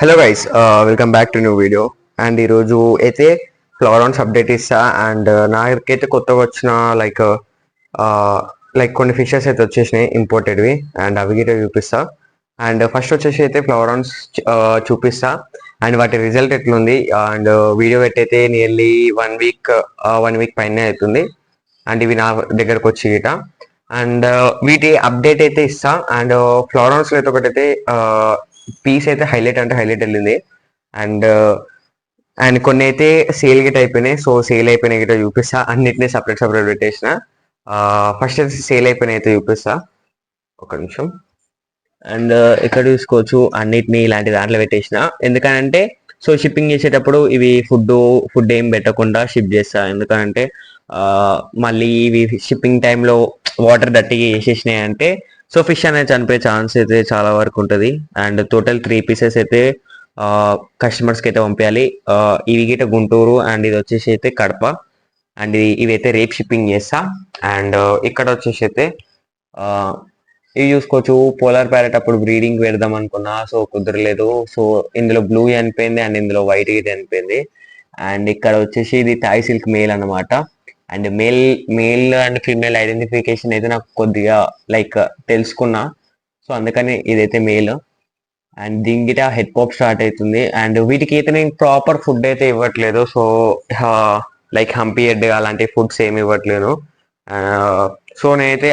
Hello guys, welcome back to new video. And ఈరోజు అయితే ఫ్లవరాన్స్ update ఇస్తా. అండ్ నాకైతే కొత్తగా వచ్చిన లైక్ లైక్ కొన్ని ఫిషెస్ అయితే వచ్చేసినాయి ఇంపోర్టెడ్వి. అండ్ అవి గిట్ట చూపిస్తా. అండ్ ఫస్ట్ వచ్చేసి అయితే ఫ్లవరాన్స్ చూపిస్తా అండ్ వాటి రిజల్ట్ ఎట్లుంది. అండ్ వీడియో పెట్టయితే నియర్లీ 1 వీక్ పైన అవుతుంది. అండ్ ఇవి నా దగ్గరకు వచ్చి గిట. అండ్ వీటి అప్డేట్ అయితే ఇస్తా. అండ్ ఫ్లవరాన్స్ అయితే ఒకటైతే పీస్ అయితే హైలైట్ అంటే హైలైట్ వెళ్ళింది. అండ్ అండ్ కొన్ని అయితే సేల్ గిట్ అయిపోయినాయి. సో సేల్ అయిపోయినాయి గిట్ట చూపిస్తా. అన్నిటినీ సపరేట్ పెట్టేసిన. ఫస్ట్ అయితే సేల్ అయిపోయినాయి అయితే చూపిస్తా. ఒక నిమిషం. అండ్ ఇక్కడ చూసుకోవచ్చు అన్నిటినీ ఇలాంటి దాంట్లో పెట్టేసిన. ఎందుకనంటే సో షిప్పింగ్ చేసేటప్పుడు ఇవి ఫుడ్ ఏం పెట్టకుండా షిప్ చేస్తా. ఎందుకంటే మళ్ళీ ఇవి షిప్పింగ్ టైంలో వాటర్ డట్టిగా వేసేసినాయి అంటే సో ఫిష్ అనేది చనిపోయే ఛాన్స్ అయితే చాలా వరకు ఉంటుంది. అండ్ టోటల్ 3 పీసెస్ అయితే కస్టమర్స్కి అయితే పంపించాలి. ఇవి గిట్ట గుంటూరు అండ్ ఇది వచ్చేసి అయితే కడప. అండ్ ఇవైతే రేపు షిప్పింగ్ చేస్తా. అండ్ ఇక్కడ వచ్చేసి అయితే ఇవి చూసుకోవచ్చు. పోలార్ ప్యారెట్ అప్పుడు బ్రీడింగ్ పెడదాం అనుకున్నా, సో కుదరలేదు. సో ఇందులో బ్లూ చనిపోయింది అండ్ ఇందులో వైట్ గిట్ చనిపోయింది. అండ్ ఇక్కడ వచ్చేసి ఇది థాయ్ సిల్క్ మేల్ అనమాట. And male and female identification అయితే నాకు కొద్దిగా లైక్ తెలుసుకున్నా. సో అందుకని ఇదైతే మేల్. అండ్ దీని గిట హెడ్ పాప్ స్టార్ట్ అవుతుంది. అండ్ వీటికి అయితే నేను ప్రాపర్ ఫుడ్ అయితే ఇవ్వట్లేదు. సో లైక్ హంపీ హెడ్ అలాంటి ఫుడ్స్ ఏమి ఇవ్వట్లేదు. సో నేనైతే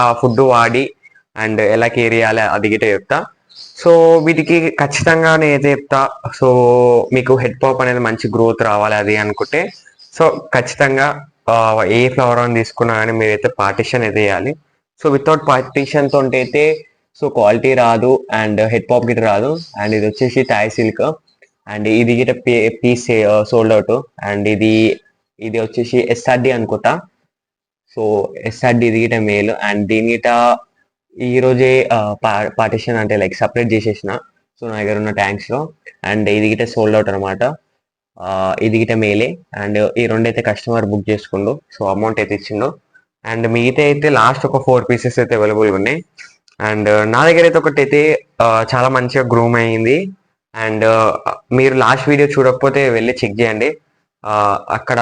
ఆ ఫుడ్ వాడి అండ్ ఎలా కేర్ చేయాలి అది గిట చెప్తా. సో వీటికి ఖచ్చితంగా నేనైతే చెప్తా. సో మీకు హెడ్ పాప్ అనేది మంచి గ్రోత్ రావాలి అది అనుకుంటే సో ఖచ్చితంగా ఏ ఫ్లవర్ అని తీసుకున్నా కానీ మీరైతే పార్టిషన్ అయితే వేయాలి. సో వితౌట్ పార్టిషన్ తోటి అయితే సో క్వాలిటీ రాదు అండ్ హెడ్ పాప్ గిట రాదు. అండ్ ఇది వచ్చేసి థాయ్ సిల్క్. అండ్ ఇది గిట పీస్ సోల్డ్ అవుట్. అండ్ ఇది వచ్చేసి ఎస్ఆర్డి అనుకుంటా. సో ఎస్ఆర్డి ఇది గిట మేల్. అండ్ దీని గిట ఈ రోజే పార్టిషన్ అంటే లైక్ సపరేట్ చేసేసిన. సో నా దగ్గర ఉన్న ట్యాంక్స్ లో. అండ్ ఇది గిట సోల్డ్ అవుట్ అనమాట. ఇది గిట మేలే. అండ్ ఈ రెండైతే కస్టమర్ బుక్ చేసుకుండు. సో అమౌంట్ అయితే ఇచ్చిండు. అండ్ మిగతా అయితే లాస్ట్ ఒక 4 పీసెస్ అయితే అవైలబుల్గా ఉన్నాయి. అండ్ నా దగ్గర అయితే ఒకటి అయితే చాలా మంచిగా గ్రూమ్ అయ్యింది. అండ్ మీరు లాస్ట్ వీడియో చూడకపోతే వెళ్ళి చెక్ చేయండి. అక్కడ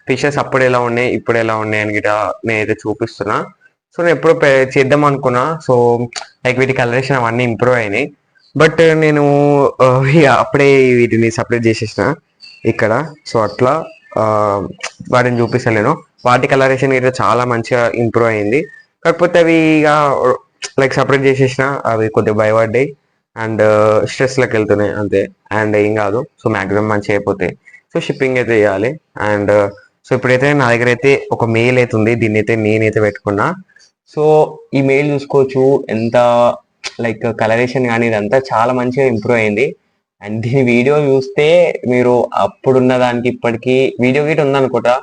ఫిషెస్ అప్పుడు ఎలా ఉన్నాయి ఇప్పుడు ఎలా ఉన్నాయి అని గిట నేనైతే చూపిస్తున్నా. సో నేను ఎప్పుడు చేద్దాం అనుకున్నా. సో లైక్ వీటి కలరేషన్ అవన్నీ ఇంప్రూవ్ అయినాయి. బట్ నేను అప్పుడే వీటిని సపరేట్ చేసేసిన ఇక్కడ. సో అట్లా వాటిని చూపిస్తలేను. వాటి కలరేషన్ అయితే చాలా మంచిగా ఇంప్రూవ్ అయింది. కాకపోతే అవి ఇక లైక్ సపరేట్ చేసేసిన అవి కొద్దిగా భయపడ్డాయి అండ్ స్ట్రెస్లోకి వెళ్తున్నాయి అంతే. అండ్ ఏం కాదు. సో మ్యాక్సిమం మంచిగా అయిపోతాయి. సో షిప్పింగ్ అయితే చేయాలి. అండ్ సో ఇప్పుడైతే నా దగ్గర అయితే ఒక మెయిల్ అయితే ఉంది. దీన్ని అయితే నేనైతే పెట్టుకున్నా. సో ఈ మెయిల్ చూసుకోవచ్చు ఎంత లైక్ కలరేషన్ కానీ ఇదంతా చాలా మంచిగా ఇంప్రూవ్ అయింది. అండ్ దీని వీడియో చూస్తే మీరు అప్పుడున్న దానికి ఇప్పటికీ వీడియో గిట్ ఉందనుకుంటా.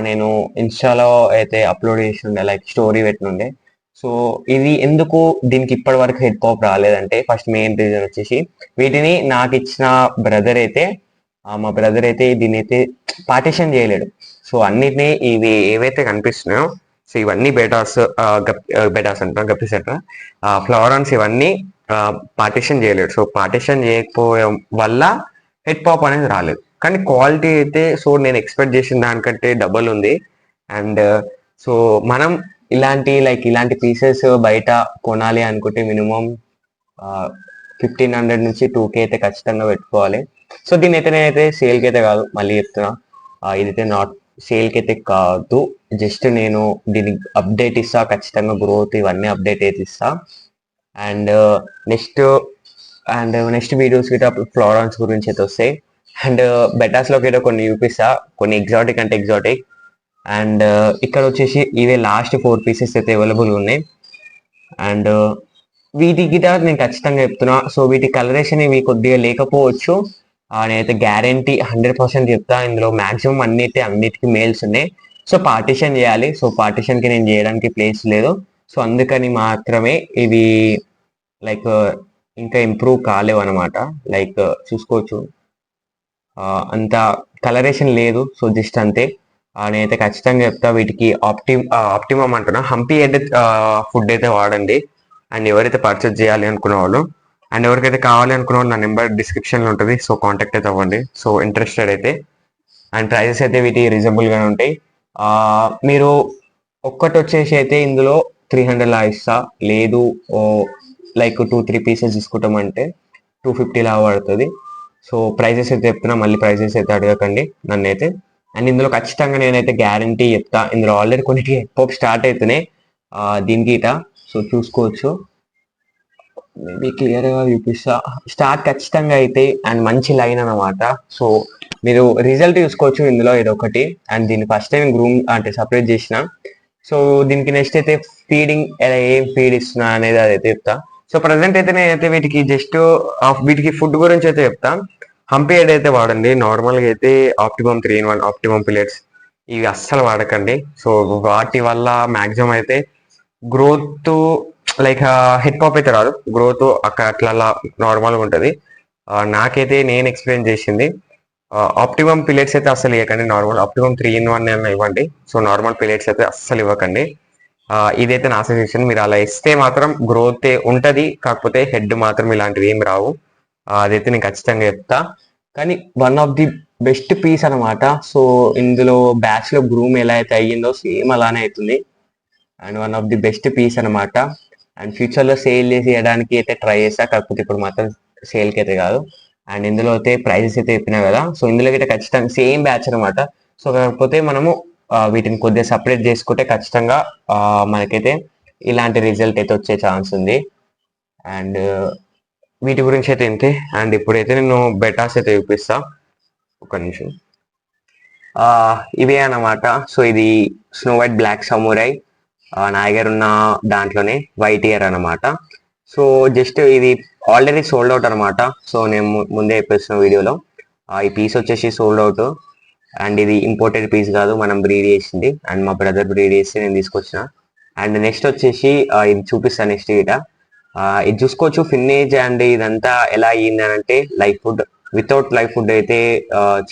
నేను ఇన్స్టాలో అయితే అప్లోడ్ చేసి ఉండే లైక్ స్టోరీ పెట్టినుండే. సో ఇది ఎందుకు దీనికి ఇప్పటి వరకు హెడ్ పాప్ రాలేదంటే ఫస్ట్ మెయిన్ రీజన్ వచ్చేసి వీటిని నాకు ఇచ్చిన బ్రదర్ అయితే మా బ్రదర్ అయితే దీని అయితే పార్టిషన్ చేయలేడు. సో అన్నిటినీ ఇవి ఏవైతే కనిపిస్తున్నాయో సో ఇవన్నీ బెటాస్ అంటారు గప్పీస్ అంటారు ఫ్లవరాన్స్ ఇవన్నీ పార్టిషన్ చేయలేడు. సో పార్టిషన్ చేయకపోవడం వల్ల హెడ్ పాప్ అనేది రాలేదు. కానీ క్వాలిటీ అయితే సో నేను ఎక్స్పెక్ట్ చేసిన దానికంటే డబల్ ఉంది. అండ్ సో మనం ఇలాంటి పీసెస్ బయట కొనాలి అనుకుంటే మినిమం 1500 నుంచి 2K అయితే ఖచ్చితంగా పెట్టుకోవాలి. సో దీని అయితే నేనైతే సేల్కి అయితే కాదు, మళ్ళీ చెప్తున్నా, ఇదైతే నాట్ సేల్కి అయితే కాదు. జస్ట్ నేను దీనికి అప్డేట్ ఇస్తా ఖచ్చితంగా. గ్రోత్ ఇవన్నీ అప్డేట్ అయితే ఇస్తా. అండ్ నెక్స్ట్ వీడియోస్ గిట్ట ఫ్లవరాన్స్ గురించి అయితే వస్తాయి. అండ్ బెటాస్లోకి అయితే కొన్ని చూపిస్తా, కొన్ని ఎగ్జాటిక్ అంటే ఎగ్జాటిక్. అండ్ ఇక్కడ వచ్చేసి ఇవే లాస్ట్ 4 పీసెస్ అయితే అవైలబుల్ ఉన్నాయి. అండ్ వీటి గిట నేను ఖచ్చితంగా చెప్తున్నా. సో వీటి కలరేషన్ ఇవి కొద్దిగా లేకపోవచ్చు. నేనైతే గ్యారంటీ 100% చెప్తా. ఇందులో మాక్సిమం అన్నిటికీ మేల్స్ ఉన్నాయి. సో పార్టిషన్ చేయాలి. సో పార్టిషన్కి నేను చేయడానికి ప్లేస్ లేదు. సో అందుకని మాత్రమే ఇవి లైక్ ఇంకా ఇంప్రూవ్ కాలేవు అనమాట. లైక్ చూసుకోవచ్చు అంత కలరేషన్ లేదు. సో జస్ట్ అంతే. నేనైతే ఖచ్చితంగా చెప్తా వీటికి ఆప్టిమమ్ అంటున్నా హంపీ హెడ్ ఫుడ్ అయితే వాడండి. అండ్ ఎవరైతే పర్చేస్ చేయాలి అనుకున్న వాళ్ళు. అండ్ ఎవరికైతే కావాలి అనుకున్న నా నెంబర్ డిస్క్రిప్షన్లో ఉంటుంది, సో కాంటాక్ట్ అయితే అవ్వండి. సో ఇంట్రెస్టెడ్ అయితే. అండ్ ప్రైజెస్ అయితే వీటి రీజనబుల్గానే ఉంటాయి. మీరు ఒక్కటి వచ్చేసి అయితే ఇందులో 300 ఇస్తా, లేదు లైక్ 2-3 పీసెస్ తీసుకుంటామంటే 250 పడుతుంది. సో ప్రైజెస్ అయితే చెప్తున్నా, మళ్ళీ ప్రైజెస్ అయితే అడగకండి నన్ను అయితే. అండ్ ఇందులో ఖచ్చితంగా నేనైతే గ్యారంటీ చెప్తా, ఇందులో ఆల్రెడీ కొన్నిటికి హెడ్ స్టార్ట్ అవుతున్నాయి దీనికి ఇట. సో చూసుకోవచ్చు, మేబీ క్లియర్గా చూపిస్తా. స్టార్ట్ ఖచ్చితంగా అయితే అండ్ మంచి లైన్ అనమాట. సో మీరు రిజల్ట్ చూసుకోవచ్చు ఇందులో ఇదొకటి. అండ్ దీన్ని ఫస్ట్ టైం గ్రూమ్ అంటే సపరేట్ చేసిన. సో దీనికి నెక్స్ట్ అయితే ఫీడింగ్ ఏం ఫీడ్ ఇస్తున్నా అనేది అదైతే చెప్తా. సో ప్రజెంట్ అయితే నేనైతే వీటికి జస్ట్ వీటికి ఫుడ్ గురించి అయితే చెప్తా. హంపీడ్ అయితే వాడండి, నార్మల్గా అయితే ఆప్టిమమ్ 3-in-1 ఆప్టిమమ్ పిల్లెట్స్ ఇవి అస్సలు వాడకండి. సో వాటి వల్ల మ్యాక్సిమం అయితే గ్రోత్ లైక్ హిట్ పాప్ అయితే రాదు, గ్రోత్ అక్కడ అట్లా నార్మల్గా ఉంటుంది. నాకైతే నేను ఎక్స్పీరియన్స్ చేసింది ఆప్టిమమ్ పిల్లెట్స్ అయితే అస్సలు ఇవ్వకండి, నార్మల్ ఆప్టిమమ్ 3-in-1 అయినా ఇవ్వండి. సో నార్మల్ పిల్లెట్స్ అయితే అస్సలు ఇవ్వకండి. ఇదైతే నా సజెషన్. మీరు అలా ఇస్తే మాత్రం గ్రోత్ ఉంటుంది, కాకపోతే హెడ్ మాత్రం ఇలాంటివి ఏం రావు. అదైతే నేను ఖచ్చితంగా చెప్తా. కానీ one of the best piece అనమాట. సో ఇందులో బ్యాచ్ లో గ్రూమ్ ఎలా అయితే అయ్యిందో సేమ్ అలానే అవుతుంది. And one of the best piece అనమాట. అండ్ ఫ్యూచర్ లో సేల్ చేసి ఇవ్వడానికి అయితే ట్రై చేస్తా, కాకపోతే ఇప్పుడు మాత్రం సేల్ కి అయితే కాదు. అండ్ ఇందులో అయితే ప్రైజెస్ అయితే చెప్పినా కదా, సో ఇందులో అయితే ఖచ్చితంగా సేమ్ బ్యాచ్ అనమాట. సో కాకపోతే మనము వీటిని కొద్దిగా సపరేట్ చేసుకుంటే ఖచ్చితంగా మనకైతే ఇలాంటి రిజల్ట్ అయితే వచ్చే ఛాన్స్ ఉంది. అండ్ వీటి గురించి అయితే ఇంతే. అండ్ ఇప్పుడైతే నేను బెటాస్ అయితే చూపిస్తా, ఒక నిమిషం. ఇవే అన్నమాట. సో ఇది స్నో వైట్ బ్లాక్ సమురై, నా దగ్గర ఉన్న దాంట్లోనే వైట్ ఇయర్ అనమాట. సో జస్ట్ ఇది ఆల్రెడీ సోల్డ్ అవుట్ అనమాట. సో నేను ముందే చెప్పేస్తున్న వీడియోలో ఈ పీస్ వచ్చేసి సోల్డ్ అవుట్. అండ్ ఇది ఇంపోర్టెడ్ పీస్ కాదు, మనం బ్రీడ్ చేసింది. అండ్ మా బ్రదర్ బ్రీడ్ చేసి నేను తీసుకొచ్చిన. అండ్ నెక్స్ట్ వచ్చేసి ఇది చూపిస్తాను నెక్స్ట్ ఇట. ఇది చూసుకోవచ్చు ఫిన్నేజ్. అండ్ ఇదంతా ఎలా అయ్యింది అని అంటే life food, without life food అయితే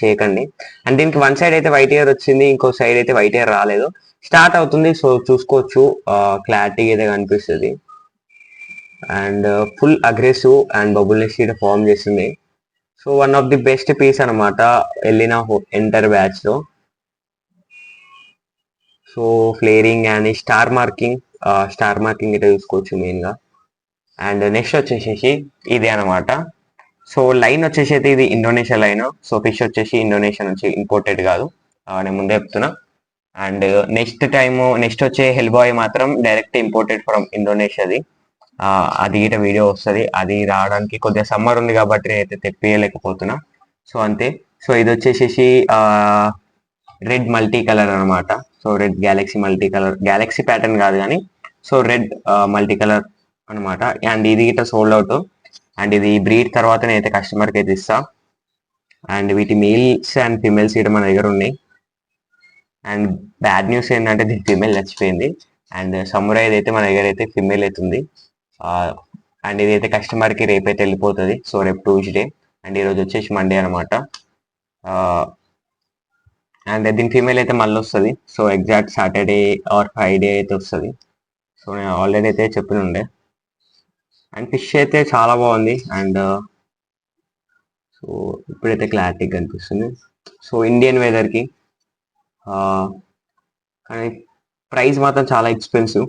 చేయకండి. అండ్ దీనికి వన్ సైడ్ అయితే వైట్ ఇయర్ వచ్చింది, ఇంకో సైడ్ అయితే వైట్ ఇయర్ రాలేదు, స్టార్ట్ అవుతుంది. సో చూసుకోవచ్చు, క్లారిటీ అయితే కనిపిస్తుంది. And full aggressive and bubble nest form చేస్తుంది. So one of the best piece అనమాట వెళ్ళిన ఎంటర్ బ్యాచ్ లో. So flaring and star marking అయితే చూసుకోవచ్చు మెయిన్ గా. అండ్ నెక్స్ట్ వచ్చేసేసి ఇదే అనమాట. సో లైన్ వచ్చేసి అయితే ఇది ఇండోనేషియా లైన్. సో ఫిష్ వచ్చేసి ఇండోనేషియా నుంచి ఇంపోర్టెడ్ కాదు, నేను ముందే చెప్తున్నా. అండ్ నెక్స్ట్ వచ్చే హెల్ బాయ్ మాత్రం డైరెక్ట్ ఇంపోర్టెడ్ ఫ్రమ్ ఇండోనేషియాది. అది ఇట వీడియో వస్తుంది, అది రావడానికి కొద్దిగా సమ్మర్ ఉంది కాబట్టి నేనైతే తెప్పియలేకపోతున్నా. సో అంతే. సో ఇది వచ్చేసేసి రెడ్ మల్టీ కలర్ అనమాట. So red Galaxy multi colour, Galaxy pattern కాదు కానీ సో రెడ్ మల్టీ కలర్ అనమాట. అండ్ ఇది గిట్ట సోల్డ్ అవుట్. అండ్ ఇది బ్రీడ్ తర్వాత నేనైతే కస్టమర్కి అయితే ఇస్తా. అండ్ వీటి మేల్స్ అండ్ ఫిమేల్స్ ఇక్కడ మన దగ్గర ఉన్నాయి. అండ్ బ్యాడ్ న్యూస్ ఏంటంటే దీని ఫిమేల్ చచ్చిపోయింది. అండ్ సమురాయ్ అయితే మన దగ్గర అయితే ఫిమేల్ అవుతుంది. అండ్ ఇదైతే కస్టమర్కి రేపైతే వెళ్ళిపోతుంది. సో రేపు ట్యూస్డే అండ్ ఈరోజు వచ్చేసి మండే అనమాట. అండ్ దీని ఫీమేల్ అయితే మళ్ళీ వస్తుంది. So exact Saturday or Friday అయితే వస్తుంది. సో నేను ఆల్రెడీ అయితే చెప్పిన ఉండే. అండ్ ఫిష్ అయితే చాలా బాగుంది. అండ్ సో ఇప్పుడైతే క్లారిటీగా కనిపిస్తుంది. సో ఇండియన్ వెదర్కి కానీ ప్రైస్ మాత్రం చాలా ఎక్స్పెన్సివ్.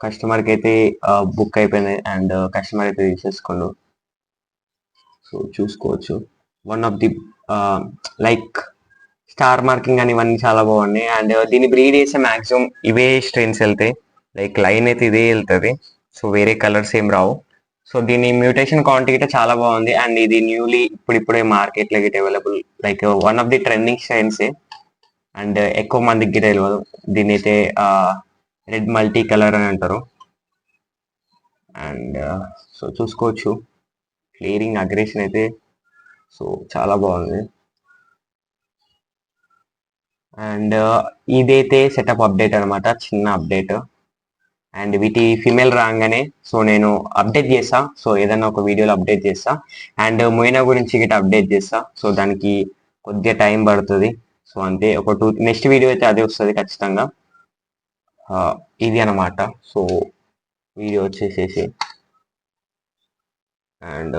కస్టమర్కి అయితే బుక్ అయిపోయింది అండ్ కస్టమర్ అయితే తీసేసుకోండు. సో చూసుకోవచ్చు one of the like star marking అని ఇవన్నీ చాలా బాగున్నాయి. అండ్ దీన్ని బ్రీడ్ చేసే మాక్సిమం ఇవే స్ట్రెయిన్స్ వెళ్తాయి, లైక్ లైన్ అయితే ఇదే వెళ్తుంది. సో వేరే కలర్స్ ఏం రావు. సో దీని మ్యూటేషన్ క్వాంటిటీ చాలా బాగుంది. అండ్ ఇది న్యూలీ ఇప్పుడిప్పుడే మార్కెట్లో Git available, like one of the trending strains. And ఎక్కువ మందికి గిట్ తెలియదు. దీని అయితే రెడ్ మల్టీ కలర్ అని అంటారు. అండ్ సో చూసుకోవచ్చు ఫ్లేరింగ్ అగ్రెషన్ అయితే సో చాలా బాగుంది. అండ్ ఇదైతే సెటప్ అప్డేట్ అనమాట, చిన్న అప్డేట్. అండ్ వీటి ఫిమేల్ రాగానే సో నేను అప్డేట్ చేస్తా. సో ఏదైనా ఒక వీడియోలో అప్డేట్ చేస్తా. అండ్ మొయినా గురించి గిట్ట అప్డేట్ చేస్తా. సో దానికి కొద్దిగా టైం పడుతుంది. సో అంతే, నెక్స్ట్ వీడియో అయితే అదే వస్తుంది ఖచ్చితంగా. ఇది అనమాట. సో వీడియో వచ్చేసేసి అండ్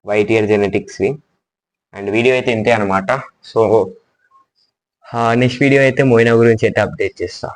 వైట్ ఇయర్ జెనెటిక్స్వి. అండ్ వీడియో అయితే ఇంతే అనమాట. సో నెక్స్ట్ వీడియో అయితే మోయినా గురించి అయితే అప్డేట్ చేస్తా.